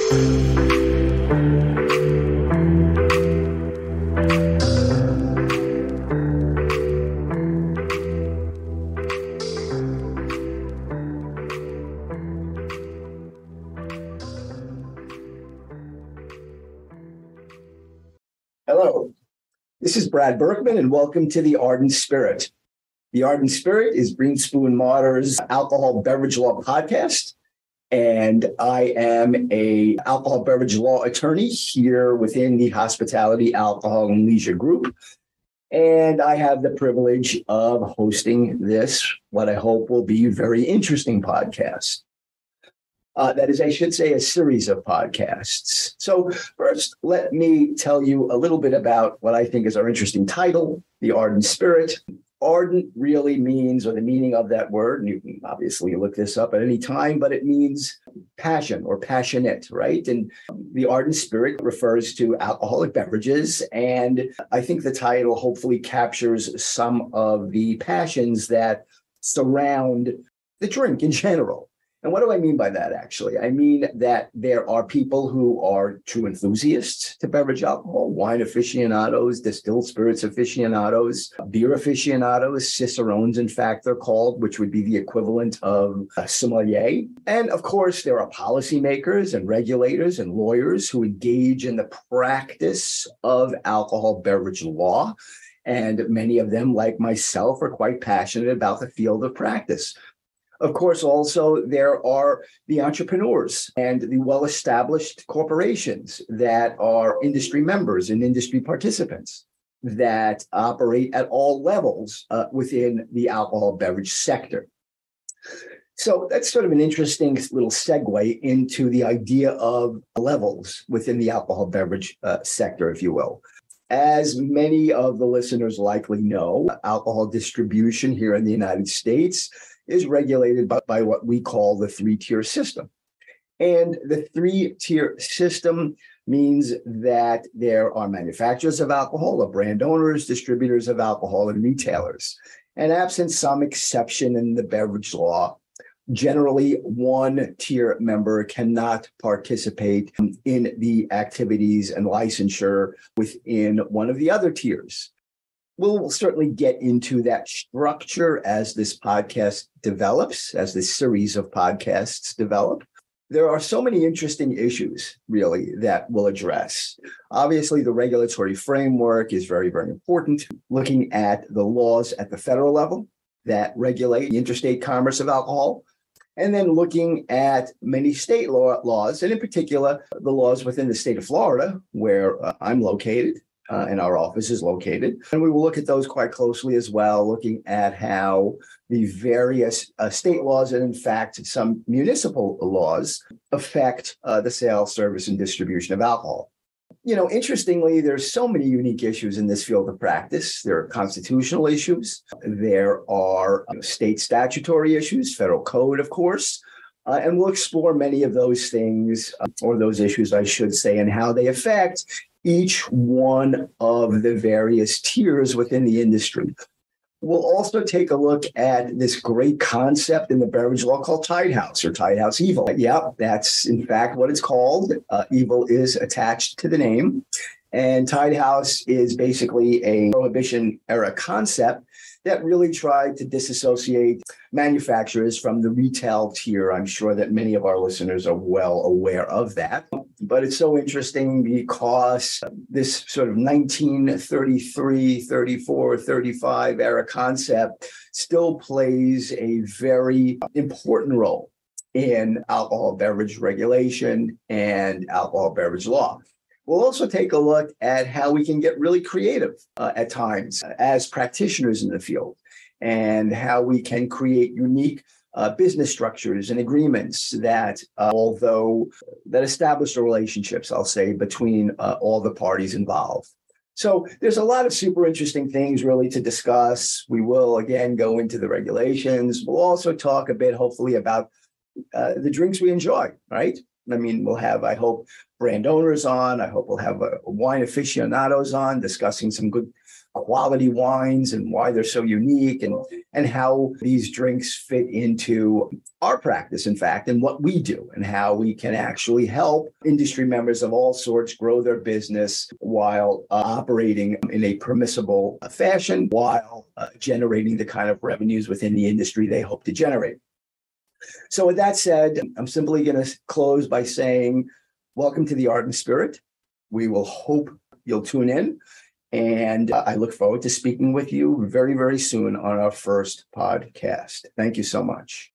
Hello, this is Brad Berkman, and welcome to the Ardent Spirit. The Ardent Spirit is Greenspoon Marder's alcohol beverage law podcast, and I am a alcohol beverage law attorney here within the Hospitality, Alcohol, and Leisure Group. And I have the privilege of hosting this, what I hope will be a very interesting podcast. That is, I should say, a series of podcasts. So first, let me tell you a little bit about what I think is our interesting title, The Ardent Spirit. Ardent really means, or the meaning of that word, and you can obviously look this up at any time, but it means passion or passionate, right? And the Ardent Spirit refers to alcoholic beverages. And I think the title hopefully captures some of the passions that surround the drink in general. And what do I mean by that, actually? I mean that there are people who are true enthusiasts to beverage alcohol, wine aficionados, distilled spirits aficionados, beer aficionados, cicerones, in fact, they're called, which would be the equivalent of a sommelier. And of course, there are policymakers and regulators and lawyers who engage in the practice of alcohol beverage law. And many of them, like myself, are quite passionate about the field of practice. Of course, also, there are the entrepreneurs and the well-established corporations that are industry members and industry participants that operate at all levels within the alcohol beverage sector. So that's sort of an interesting little segue into the idea of levels within the alcohol beverage sector, if you will. As many of the listeners likely know, alcohol distribution here in the United States is regulated by what we call the three-tier system. And the three-tier system means that there are manufacturers of alcohol, or brand owners, distributors of alcohol, and retailers. And absent some exception in the beverage law, generally one tier member cannot participate in the activities and licensure within one of the other tiers. We'll certainly get into that structure as this podcast develops, as this series of podcasts develop. There are so many interesting issues, really, that we'll address. Obviously, the regulatory framework is very, very important. Looking at the laws at the federal level that regulate the interstate commerce of alcohol, and then looking at many state laws, and in particular, the laws within the state of Florida, where I'm located. And our office is located. And we will look at those quite closely as well, looking at how the various state laws and, in fact, some municipal laws affect the sale, service, and distribution of alcohol. You know, interestingly, there's so many unique issues in this field of practice. There are constitutional issues. There are state statutory issues, federal code, of course. And we'll explore many of those things, or those issues, I should say, and how they affect each one of the various tiers within the industry. We'll also take a look at this great concept in the beverage law called Tide House, or Tide House Evil. Yeah, that's in fact what it's called. Evil is attached to the name. And Tide House is basically a Prohibition era concept that really tried to disassociate manufacturers from the retail tier. I'm sure that many of our listeners are well aware of that. But it's so interesting because this sort of 1933, 34, 35 era concept still plays a very important role in alcohol beverage regulation and alcohol beverage law. We'll also take a look at how we can get really creative at times as practitioners in the field, and how we can create unique business structures and agreements that, that establish the relationships, I'll say, between all the parties involved. So there's a lot of super interesting things really to discuss. We will, again, go into the regulations. We'll also talk a bit, hopefully, about the drinks we enjoy, right? I mean, we'll have, I hope, brand owners on. I hope we'll have wine aficionados on discussing some good quality wines and why they're so unique, and how these drinks fit into our practice, in fact, and what we do, and how we can actually help industry members of all sorts grow their business while operating in a permissible fashion, while generating the kind of revenues within the industry they hope to generate. So with that said, I'm simply going to close by saying, welcome to the Ardent Spirit. We will hope you'll tune in. And I look forward to speaking with you very, very soon on our first podcast. Thank you so much.